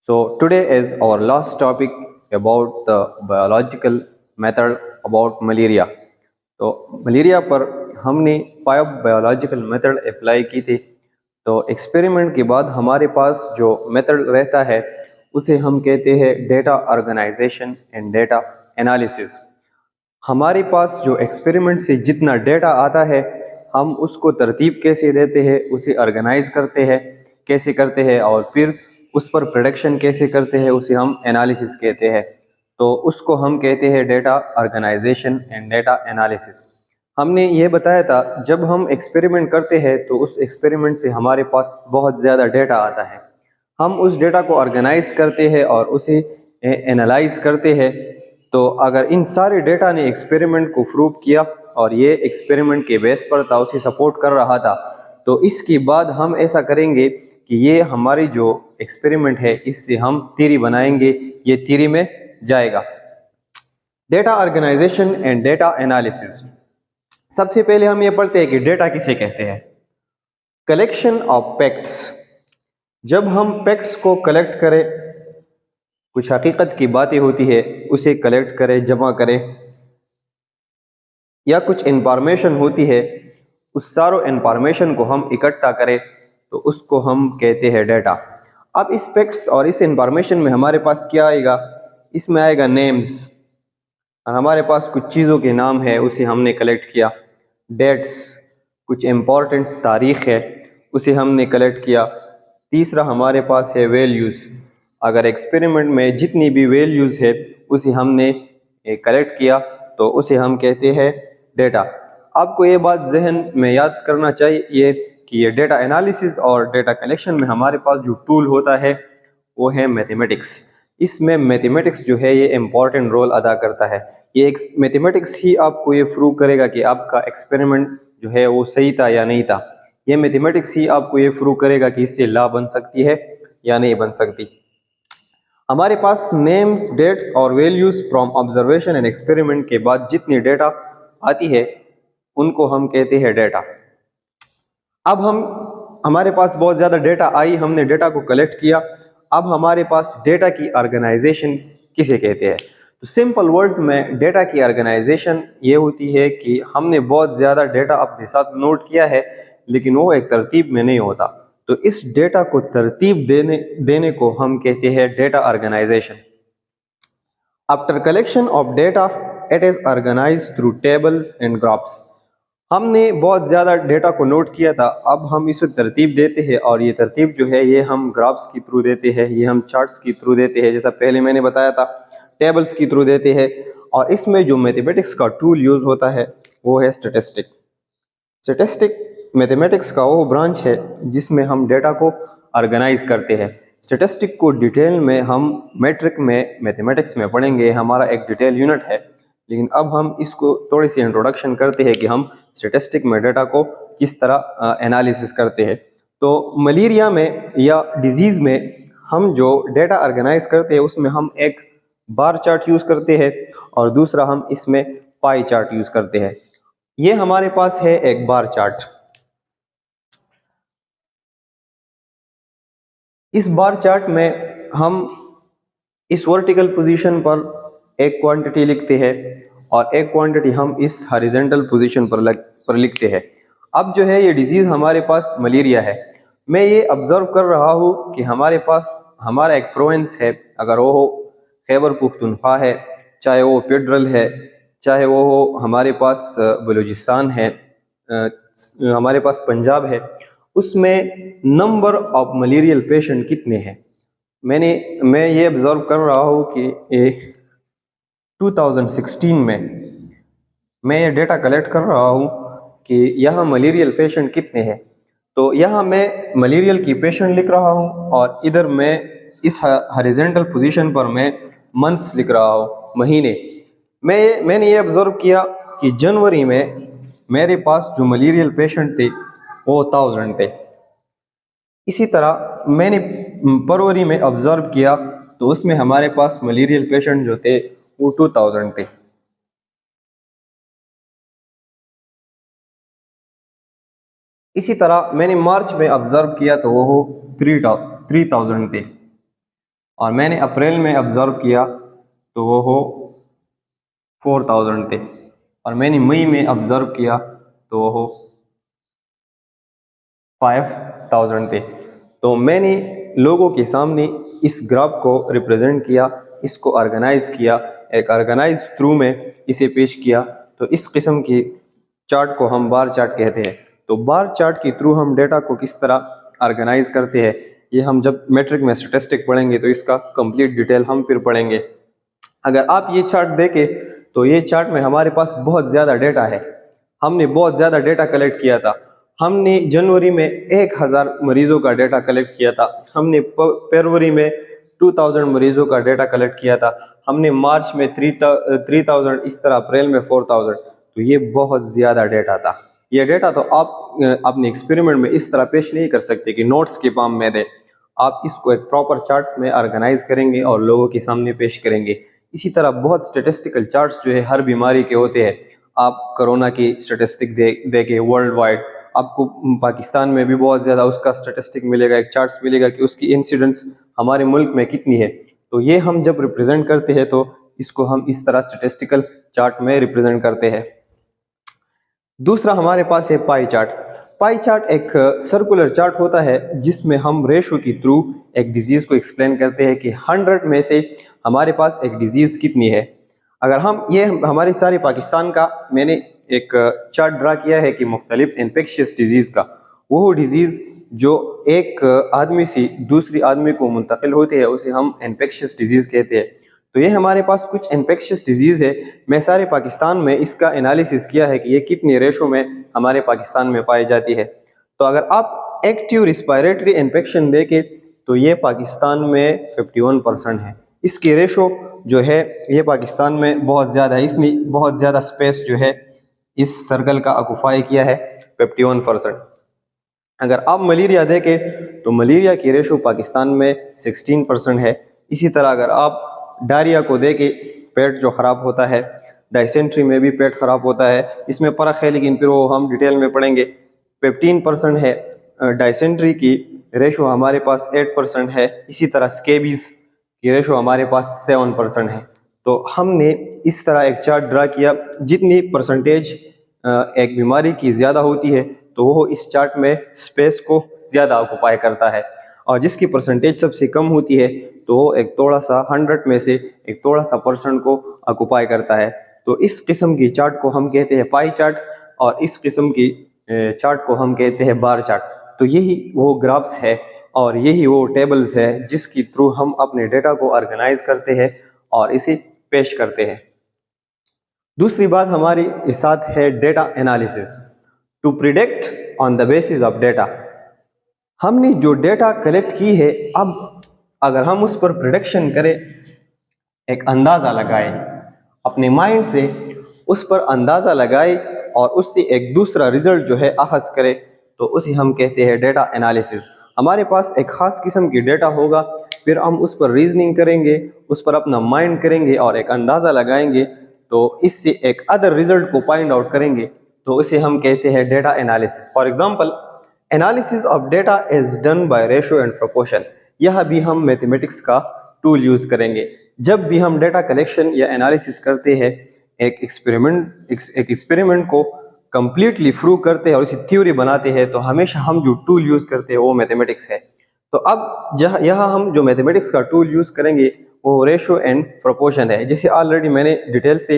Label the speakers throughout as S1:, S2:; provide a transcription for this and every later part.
S1: So today is our last topic about the biological method about malaria. तो malaria पर हमने 5 biological method apply की थी। तो एक्सपेरिमेंट के बाद हमारे पास जो मेथड रहता है उसे हम कहते हैं data organisation and data analysis. हमारे पास जो एक्सपेरिमेंट से जितना डेटा आता है हम उसको तरतीब कैसे देते हैं, उसे ऑर्गेनाइज करते हैं कैसे करते हैं और फिर उस पर प्रोडक्शन कैसे करते हैं, उसे हम एनालिसिस कहते हैं। तो उसको हम कहते हैं data organisation and data analysis. हमने ये बताया था जब हम एक्सपेरिमेंट करते हैं तो उस एक्सपेरिमेंट से हमारे पास बहुत ज़्यादा डेटा आता है। हम उस डेटा को ऑर्गेनाइज करते हैं और उसे एनालाइज करते हैं। तो अगर इन सारे डेटा ने एक्सपेरिमेंट को प्रूव किया और ये एक्सपेरिमेंट के बेस पर था, उसे सपोर्ट कर रहा था, तो इसके बाद हम ऐसा करेंगे कि ये हमारी जो एक्सपेरिमेंट है इससे हम थ्योरी बनाएंगे, ये थ्योरी में जाएगा। Data organisation and data analysis. सबसे पहले हम ये पढ़ते हैं कि डेटा किसे कहते हैं। Collection of facts. जब हम फैक्ट्स को कलेक्ट करें, कुछ हकीकत की बातें होती है उसे कलेक्ट करें, जमा करें, या कुछ इंफॉर्मेशन होती है उस सारो इंफॉर्मेशन को हम इकट्ठा करें तो उसको हम कहते हैं डेटा। अब इस फैक्ट्स और इस इंफॉर्मेशन में हमारे पास क्या आएगा, इसमें आएगा नेम्स। हमारे पास कुछ चीज़ों के नाम है उसे हमने कलेक्ट किया। डेट्स, कुछ इम्पोर्टेंट्स तारीख है उसे हमने कलेक्ट किया। तीसरा हमारे पास है वैल्यूज़। अगर एक्सपेरिमेंट में जितनी भी वैल्यूज़ है उसे हमने कलेक्ट किया तो उसे हम कहते हैं डेटा। आपको ये बात जहन में याद करना चाहिए कि ये डेटा एनालिसिस और डेटा कलेक्शन में हमारे पास जो टूल होता है वो है मैथमेटिक्स। इसमें मैथमेटिक्स जो है ये इम्पॉर्टेंट रोल अदा करता है। ये एक मैथमेटिक्स ही आपको ये प्रूव करेगा कि आपका एक्सपेरिमेंट जो है वो सही था या नहीं था। ये मैथमेटिक्स ही आपको ये प्रूव करेगा कि इससे लॉ बन सकती है या नहीं बन सकती। हमारे पास नेम्स, डेट्स और values from observation and experiment के बाद जितनी डेटा आती है उनको हम कहते हैं डेटा। अब हमारे पास बहुत ज़्यादा डेटा आई, हमने डेटा को कलेक्ट किया। अब हमारे पास डेटा की ऑर्गेनाइजेशन किसे कहते हैं। तो सिंपल वर्ड्स में डेटा की ऑर्गेनाइजेशन ये होती है कि हमने बहुत ज़्यादा डेटा अपने साथ नोट किया है लेकिन वो एक तरतीब में नहीं होता, तो इस डेटा को तरतीब देने को हम कहते हैं data organisation. After collection of data it is organised through tables and graphs. हमने बहुत ज़्यादा डेटा को नोट किया था, अब हम इसे तरतीब देते हैं और ये तरतीब जो है ये हम ग्राफ्स के थ्रू देते हैं, ये हम चार्ट्स के थ्रू देते हैं, जैसा पहले मैंने बताया था टेबल्स के थ्रू देते हैं। और इसमें जो मैथमेटिक्स का टूल यूज़ होता है वो है स्टैटिस्टिक। स्टैटिस्टिक मैथमेटिक्स का वो ब्रांच है जिसमें हम डेटा को ऑर्गेनाइज करते हैं। स्टैटिस्टिक को डिटेल में हम मैट्रिक में मैथमेटिक्स में पढ़ेंगे, हमारा एक डिटेल यूनिट है। लेकिन अब हम इसको थोड़ी सी इंट्रोडक्शन करते हैं कि हम स्टैटिस्टिक में डेटा को किस तरह एनालिसिस करते हैं। तो मलेरिया में या डिजीज़ में हम जो डेटा ऑर्गेनाइज करते हैं उसमें हम एक बार चार्ट यूज़ करते हैं और दूसरा हम इसमें पाई चार्ट यूज़ करते हैं। ये हमारे पास है एक बार चार्ट। इस बार चार्ट में हम इस वर्टिकल पोजीशन पर एक क्वांटिटी लिखते हैं और एक क्वांटिटी हम इस हॉरिजॉन्टल पोजीशन पर लिखते हैं। अब जो है ये डिजीज़ हमारे पास मलेरिया है। मैं ये ऑब्जर्व कर रहा हूँ कि हमारे पास हमारा एक प्रोविंस है, अगर वो हो खैबर पुख्तूनख्वा है, चाहे वो फेडरल है, चाहे वो हो हमारे पास बलूचिस्तान है, हमारे पास पंजाब है, उसमें नंबर ऑफ मलेरियल पेशेंट कितने हैं। मैं ये ऑब्जर्व कर रहा हूँ कि 2016 में मैं ये डेटा कलेक्ट कर रहा हूँ कि यहाँ मलेरियल पेशेंट कितने हैं। तो यहाँ मैं मलेरियल की पेशेंट लिख रहा हूँ और इधर मैं इस हॉरिजॉन्टल पोजीशन पर मैं मंथ्स लिख रहा हूँ, महीने। मैंने ये ऑब्जर्व किया कि जनवरी में मेरे पास जो मलेरियल पेशेंट थे वो 1000 थे। इसी तरह मैंने फरवरी में ऑब्जर्व किया तो उसमें हमारे पास मलेरियल पेशेंट जो थे वो 2000 थे। इसी तरह मैंने मार्च में ऑब्जर्व किया तो वो 3000 थे। और मैंने अप्रैल में ऑब्ज़र्व किया तो वो हो 4000 थे, और मैंने मई में ऑब्ज़र्व किया तो वो हो 5000 थे। तो मैंने लोगों के सामने इस ग्राफ को रिप्रेजेंट किया, इसको ऑर्गेनाइज किया, एक ऑर्गेनाइज थ्रू में इसे पेश किया। तो इस किस्म की चार्ट को हम बार चार्ट कहते हैं। तो बार चार्ट के थ्रू हम डेटा को किस तरह ऑर्गेनाइज करते हैं, ये हम जब मैट्रिक में स्टैटिस्टिक पढ़ेंगे तो इसका कंप्लीट डिटेल हम फिर पढ़ेंगे। अगर आप ये चार्ट देखें तो ये चार्ट में हमारे पास बहुत ज़्यादा डेटा है, हमने बहुत ज़्यादा डेटा कलेक्ट किया था। हमने जनवरी में 1000 मरीजों का डेटा कलेक्ट किया था, हमने फरवरी में 2000 मरीजों का डेटा कलेक्ट किया था, हमने मार्च में 3000, इस तरह अप्रैल में 4000। तो ये बहुत ज़्यादा डेटा था। ये डेटा तो आप अपने एक्सपेरिमेंट में इस तरह पेश नहीं कर सकते कि नोट्स के फॉर्म में दे। आप इसको एक प्रॉपर चार्ट्स में ऑर्गेनाइज करेंगे और लोगों के सामने पेश करेंगे। इसी तरह बहुत स्टेटिस्टिकल चार्ट्स जो है हर बीमारी के होते हैं। आप कोरोना की स्टेटिस्टिक देखे वर्ल्ड वाइड, आपको पाकिस्तान में भी बहुत ज़्यादा उसका स्टेटिस्टिक मिलेगा, एक चार्ट्स मिलेगा कि उसकी इंसिडेंस हमारे मुल्क में कितनी है। तो ये हम जब रिप्रेजेंट करते हैं तो इसको हम इस तरह स्टेटिस्टिकल चार्ट में रिप्रेजेंट करते हैं। दूसरा हमारे पास है पाई चार्ट। पाई चार्ट एक सर्कुलर चार्ट होता है जिसमें हम रेशो के थ्रू एक डिजीज़ को एक्सप्लेन करते हैं कि 100 में से हमारे पास एक डिजीज़ कितनी है। अगर हम ये हमारे सारे पाकिस्तान का मैंने एक चार्ट ड्रा किया है कि मुख्तलिफ इन्फेक्शियस डिजीज़ का, वो डिजीज़ जो एक आदमी से दूसरी आदमी को मुंतकिल होती है उसे हम इन्फेक्शियस डिजीज़ कहते हैं। तो ये हमारे पास कुछ इन्फेक्शियस डिजीज़ है। मैं सारे पाकिस्तान में इसका एनालिसिस किया है कि ये कितने रेशो में हमारे पाकिस्तान में पाई जाती है। तो अगर आप एक्टिव रिस्पायरेटरी इन्फेक्शन देखें तो ये पाकिस्तान में 51% है। इसकी रेशो जो है ये पाकिस्तान में बहुत ज़्यादा है, इसने बहुत ज़्यादा स्पेस जो है इस सर्कल का ऑक्युपाई किया है, 51%। अगर आप मलेरिया देखें तो मलेरिया की रेशो पाकिस्तान में 16% है। इसी तरह अगर आप डायरिया को देखें, पेट जो ख़राब होता है, डायसेंट्री में भी पेट ख़राब होता है, इसमें फ़र्क है लेकिन फिर वो हम डिटेल में पढ़ेंगे। 15% है डायसेंट्री की रेशो, हमारे पास 8% है। इसी तरह स्केबीज़ की रेशो हमारे पास 7% है। तो हमने इस तरह एक चार्ट ड्रा किया, जितनी परसेंटेज एक बीमारी की ज़्यादा होती है तो वो इस चार्ट में स्पेस को ज़्यादा ऑक्युपाई करता है, और जिसकी परसेंटेज सबसे कम होती है तो वो एक थोड़ा सा 100 में से एक थोड़ा सा परसेंट को ऑक्युपाई करता है। तो इस किस्म की चार्ट को हम कहते हैं पाई चार्ट, और इस किस्म की चार्ट को हम कहते हैं बार चार्ट। तो यही वो ग्राफ्स है और यही वो टेबल्स है जिसके थ्रू हम अपने डेटा को ऑर्गेनाइज करते हैं और इसे पेश करते हैं। दूसरी बात हमारी साथ है data analysis, to predict on the basis of data. हमने जो डेटा कलेक्ट की है, अब अगर हम उस पर प्रिडिक्शन करें, एक अंदाज़ा लगाए, अपने माइंड से उस पर अंदाज़ा लगाए और उससे एक दूसरा रिजल्ट जो है अखज़ करे, तो उसे हम कहते हैं डेटा एनालिसिस। हमारे पास एक ख़ास किस्म की डेटा होगा, फिर हम उस पर रीजनिंग करेंगे, उस पर अपना माइंड करेंगे और एक अंदाज़ा लगाएंगे, तो इससे एक अदर रिजल्ट को फाइंड आउट करेंगे, तो उसे हम कहते हैं data analysis. For example, analysis of data is done by ratio and proportion. यह भी हम मैथमेटिक्स का टूल यूज़ करेंगे। जब भी हम डेटा कलेक्शन या एनालिसिस करते हैं, एक एक्सपेरिमेंट को कंप्लीटली प्रूव करते हैं और इसे थ्योरी बनाते हैं, तो हमेशा हम जो टूल यूज़ करते हैं वो मैथमेटिक्स है। तो अब यहाँ हम जो मैथमेटिक्स का टूल यूज़ करेंगे वो रेशो एंड प्रोपोर्शन है, जिसे ऑलरेडी मैंने डिटेल से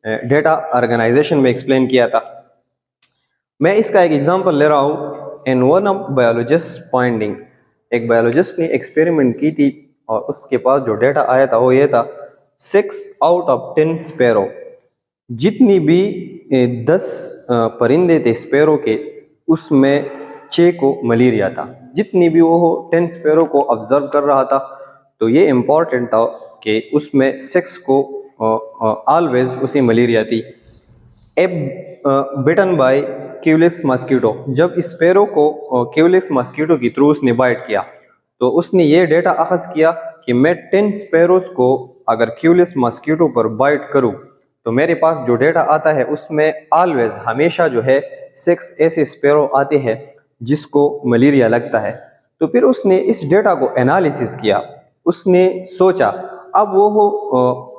S1: डेटा ऑर्गेनाइजेशन में एक्सप्लेन किया था। मैं इसका एक एग्जांपल ले रहा हूँ। In one of biologist finding, एक बायोलॉजिस्ट ने एक्सपेरिमेंट की थी और उसके पास जो डेटा आया था वो ये था, 6 आउट ऑफ 10 स्पैरो, जितनी भी 10 परिंदे थे स्पैरो के, उसमें 6 को मलेरिया था। जितनी भी वो 10 स्पैरो को ऑब्जर्व कर रहा था, तो ये इम्पॉर्टेंट था कि उसमें 6 को ऑलवेज उसे मलेरिया थी। बिटन बाय क्यूलिस मस्कीटो, जब स्पैरो को क्यूलिस मस्कीटो की थ्रू उसने बाइट किया, तो उसने ये डेटा अखज़ किया कि मैं 10 स्पैरोज को अगर क्यूलिस मस्कीटो पर बाइट करूं तो मेरे पास जो डेटा आता है उसमें ऑलवेज हमेशा जो है 6 ऐसे स्पैरो आते हैं जिसको मलेरिया लगता है। तो फिर उसने इस डेटा को एनालिसिस किया उसने सोचा, अब वो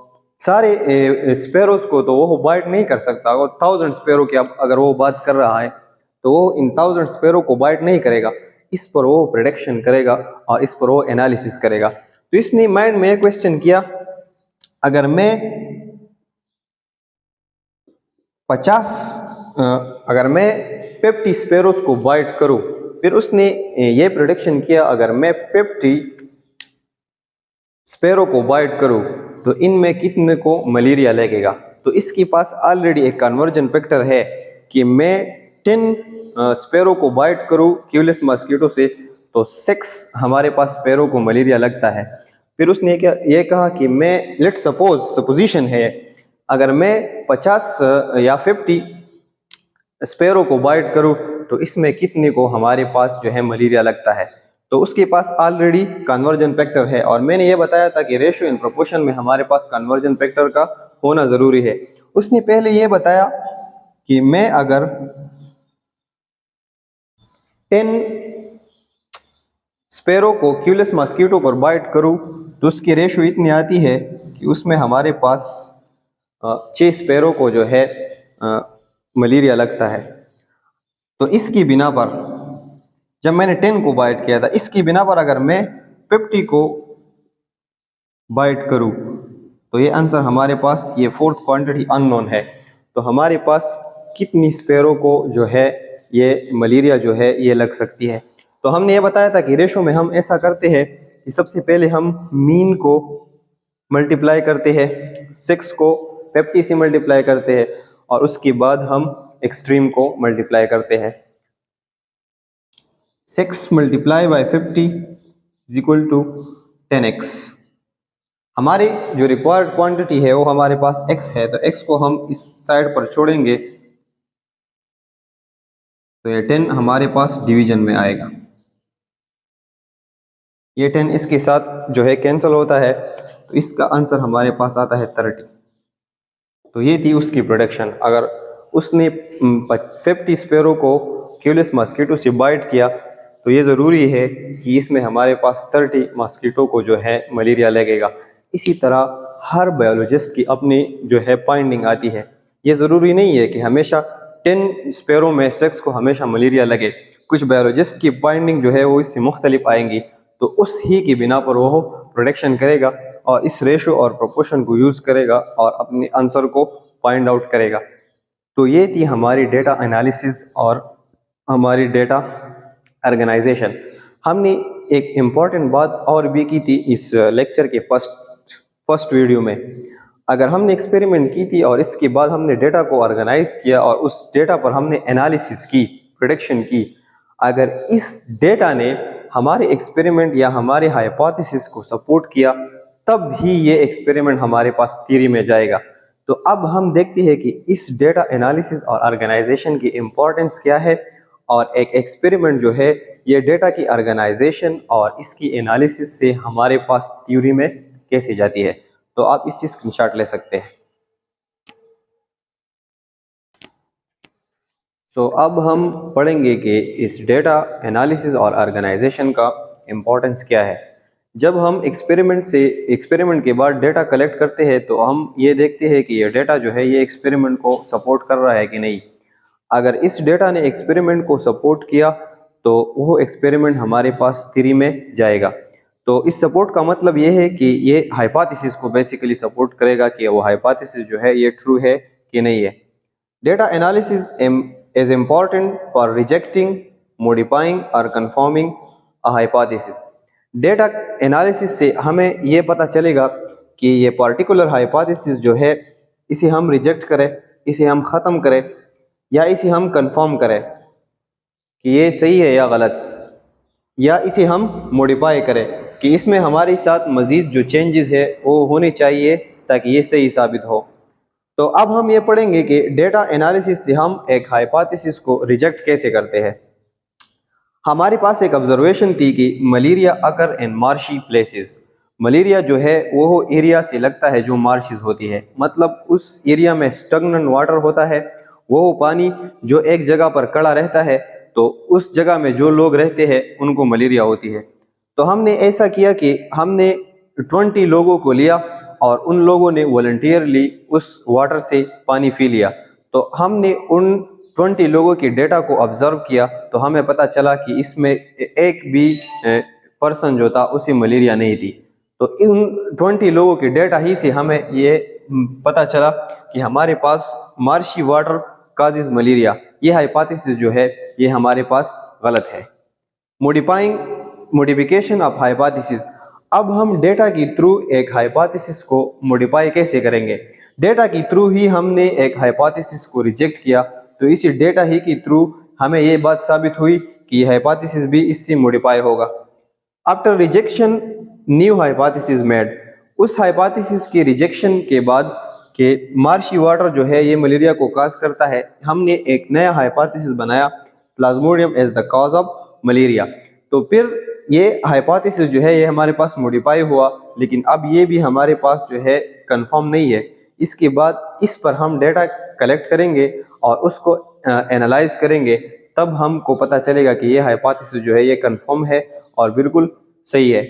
S1: सारे स्पैरोज को तो वो बाइट नहीं कर सकता, वो 1000 स्पैरो की अब अगर वो बात कर रहा है तो वो इन 1000 स्पैरो को बाइट नहीं करेगा, इस पर वो प्रेडिक्शन करेगा और इस पर वो एनालिसिस करेगा। तो इसने माइंड में क्वेश्चन किया, अगर मैं 50 स्पैरोज को बाइट करूं, फिर उसने ये प्रेडिक्शन किया अगर मैं 50 स्पैरो को बाइट करूं तो इनमें कितने को मलेरिया लगेगा। तो इसके पास ऑलरेडी एक कन्वर्जन फैक्टर है कि मैं 10 स्पैरो को बाइट करूं क्यूलेस मस्कीटो से तो 6 हमारे पास स्पैरो को मलेरिया लगता है। फिर उसने क्या ये कहा कि मैं लेट सपोज सपोजिशन है, अगर मैं 50 या 50 स्पैरो को बाइट करूं तो इसमें कितने को हमारे पास जो है मलेरिया लगता है। तो उसके पास ऑलरेडी कन्वर्जन फैक्टर है और मैंने ये बताया था कि रेशियो इन प्रोपोर्शन में हमारे पास कन्वर्जन फैक्टर का होना जरूरी है। उसने पहले ये बताया कि मैं अगर 10 स्पैरो को क्यूलेस मस्कीटो पर बाइट करूं तो उसकी रेशियो इतनी आती है कि उसमें हमारे पास 6 स्पैरो को जो है मलेरिया लगता है। तो इसकी बिना पर जब मैंने 10 को बाइट किया था, इसकी बिना पर अगर मैं 50 को बाइट करूं तो ये आंसर हमारे पास, ये फोर्थ क्वांटिटी अननोन है, तो हमारे पास कितनी स्पैरो को जो है ये मलेरिया जो है ये लग सकती है। तो हमने ये बताया था कि रेशो में हम ऐसा करते हैं कि सबसे पहले हम मीन को मल्टीप्लाई करते हैं, 6 को 50 से मल्टीप्लाई करते हैं और उसके बाद हम एक्सट्रीम को मल्टीप्लाई करते हैं। 6 multiply by 50 is equal to 10x। हमारी जो रिक्वायर्ड क्वांटिटी है वो हमारे पास x है, तो x को हम इस साइड पर छोड़ेंगे तो ये 10 हमारे पास डिवीजन में आएगा। ये 10 इसके साथ जो है कैंसिल होता है, तो इसका आंसर हमारे पास आता है 30। तो ये थी उसकी प्रोडक्शन। अगर उसने 50 स्पैरो को क्यूलेस मस्कीटो से बाइट किया तो ये ज़रूरी है कि इसमें हमारे पास 30 मस्कीटो को जो है मलेरिया लगेगा। इसी तरह हर बायोलॉजिस्ट की अपनी जो है फाइंडिंग आती है। ये ज़रूरी नहीं है कि हमेशा 10 स्पैरो में 6 को हमेशा मलेरिया लगे। कुछ बायोलॉजिस्ट की फाइंडिंग जो है वो इससे मुख्तलिफ आएंगी, तो उस ही की बिना पर वो प्रोडक्शन करेगा और इस रेशो और प्रोपोर्शन को यूज़ करेगा और अपने आंसर को फाइंड आउट करेगा। तो ये थी हमारी डेटा एनालिसिस और हमारी डेटा ऑर्गेनाइजेशन। हमने एक इम्पॉर्टेंट बात और भी की थी इस लेक्चर के फर्स्ट वीडियो में। अगर हमने एक्सपेरिमेंट की थी और इसके बाद हमने डेटा को ऑर्गेनाइज किया और उस डेटा पर हमने एनालिसिस की, प्रेडिक्शन की, अगर इस डेटा ने हमारे एक्सपेरिमेंट या हमारे हाइपोथेसिस को सपोर्ट किया तब ही ये एक्सपेरिमेंट हमारे पास थ्योरी में जाएगा। तो अब हम देखते हैं कि इस डेटा एनालिसिस और ऑर्गेनाइजेशन की इम्पोर्टेंस क्या है और एक एक्सपेरिमेंट जो है ये डेटा की ऑर्गेनाइजेशन और इसकी एनालिसिस से हमारे पास थ्योरी में कैसे जाती है। तो आप इससे स्क्रीनशॉट ले सकते हैं। सो अब हम पढ़ेंगे कि इस डेटा एनालिसिस और ऑर्गेनाइजेशन का इम्पोर्टेंस क्या है। जब हम एक्सपेरिमेंट के बाद डेटा कलेक्ट करते हैं तो हम ये देखते हैं कि ये डेटा जो है ये एक्सपेरिमेंट को सपोर्ट कर रहा है कि नहीं। अगर इस डेटा ने एक्सपेरिमेंट को सपोर्ट किया तो वो एक्सपेरिमेंट हमारे पास थ्योरी में जाएगा। तो इस सपोर्ट का मतलब ये है कि ये हाइपोथेसिस को बेसिकली सपोर्ट करेगा कि वो हाइपोथेसिस जो है ये ट्रू है कि नहीं है। Data analysis is important for rejecting, modifying or confirming a hypothesis। Data analysis से हमें ये पता चलेगा कि ये पर्टिकुलर हाइपोथेसिस जो है इसे हम रिजेक्ट करें, इसे हम ख़त्म करें या इसे हम कंफर्म करें कि ये सही है या गलत, या इसे हम मॉडिफाई करें कि इसमें हमारे साथ मज़ीद जो चेंजेस है वो होने चाहिए ताकि ये सही साबित हो। तो अब हम ये पढ़ेंगे कि डेटा एनालिसिस से हम एक हाइपोथेसिस को रिजेक्ट कैसे करते हैं। हमारे पास एक ऑब्जर्वेशन थी कि मलेरिया अकर इन मार्शी प्लेसेस। मलेरिया जो है वो एरिया से लगता है जो मार्शेस होती है, मतलब उस एरिया में स्टैग्नेंट वाटर होता है, वो पानी जो एक जगह पर खड़ा रहता है, तो उस जगह में जो लोग रहते हैं उनको मलेरिया होती है। तो हमने ऐसा किया कि हमने 20 लोगों को लिया और उन लोगों ने वॉलंटियरली उस वाटर से पानी पी लिया। तो हमने उन 20 लोगों की डेटा को ऑब्जर्व किया तो हमें पता चला कि इसमें एक भी पर्सन जो था उसे मलेरिया नहीं थी। तो इन 20 लोगों के डेटा ही से हमें ये पता चला कि हमारे पास मार्शी वाटर काजेज मलेरिया, ये हाइपोथेसिस जो है ये हमारे पास गलत है। Modification of hypothesis. अब हम डेटा के थ्रू एक हाइपोथेसिस को मॉडिफाई कैसे करेंगे? डेटा के थ्रू ही हमने एक हाइपोथेसिस को रिजेक्ट किया, तो इसी डेटा ही के थ्रू हमें ये बात साबित हुई कि हाइपोथेसिस भी इससे मॉडिफाई होगा। After rejection new hypothesis made. उस हाइपोथेसिस के रिजेक्शन के बाद कि मार्शी वाटर जो है ये मलेरिया को काज करता है, हमने एक नया हाइपोथेसिस बनाया, plasmodium as the cause of malaria. तो फिर ये हाइपोथेसिस जो है ये हमारे पास मॉडिफाई हुआ, लेकिन अब ये भी हमारे पास जो है कंफर्म नहीं है। इसके बाद इस पर हम डेटा कलेक्ट करेंगे और उसको एनालाइज करेंगे, तब हमको पता चलेगा कि ये हाइपोथेसिस जो है ये कंफर्म है और बिल्कुल सही है।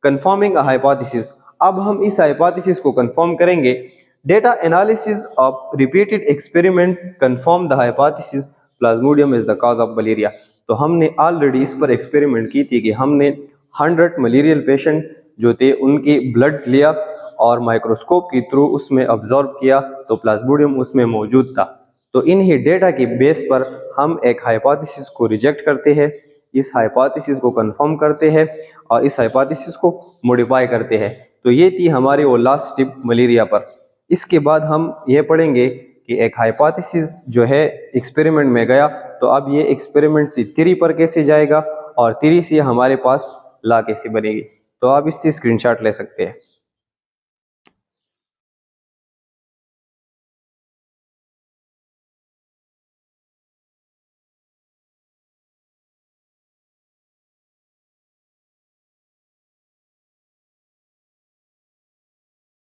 S1: Confirming a hypothesis. अब हम इस हाइपोथेसिस को कंफर्म करेंगे। Data analysis of repeated experiment confirm the hypothesis plasmodium is the cause of malaria. तो हमने ऑलरेडी इस पर एक्सपेरिमेंट की थी कि हमने 100 मलेरियल पेशेंट जो थे उनकी ब्लड लिया और माइक्रोस्कोप के थ्रू उसमें ऑब्जर्व किया तो प्लाज्मोडियम उसमें मौजूद था। तो इन्हीं डेटा के बेस पर हम एक हाइपोथेसिस को रिजेक्ट करते हैं, इस हाइपोथेसिस को कंफर्म करते हैं और इस हाइपोथेसिस को मॉडिफाई करते हैं। तो ये थी हमारी वो लास्ट टिप मलेरिया पर। इसके बाद हम ये पढ़ेंगे कि एक हाइपोथेसिस जो है एक्सपेरिमेंट में गया, तो अब ये एक्सपेरिमेंट से थ्योरी पर कैसे जाएगा और थ्योरी से हमारे पास लॉ कैसे बनेगी। तो आप इससे स्क्रीनशॉट ले सकते हैं।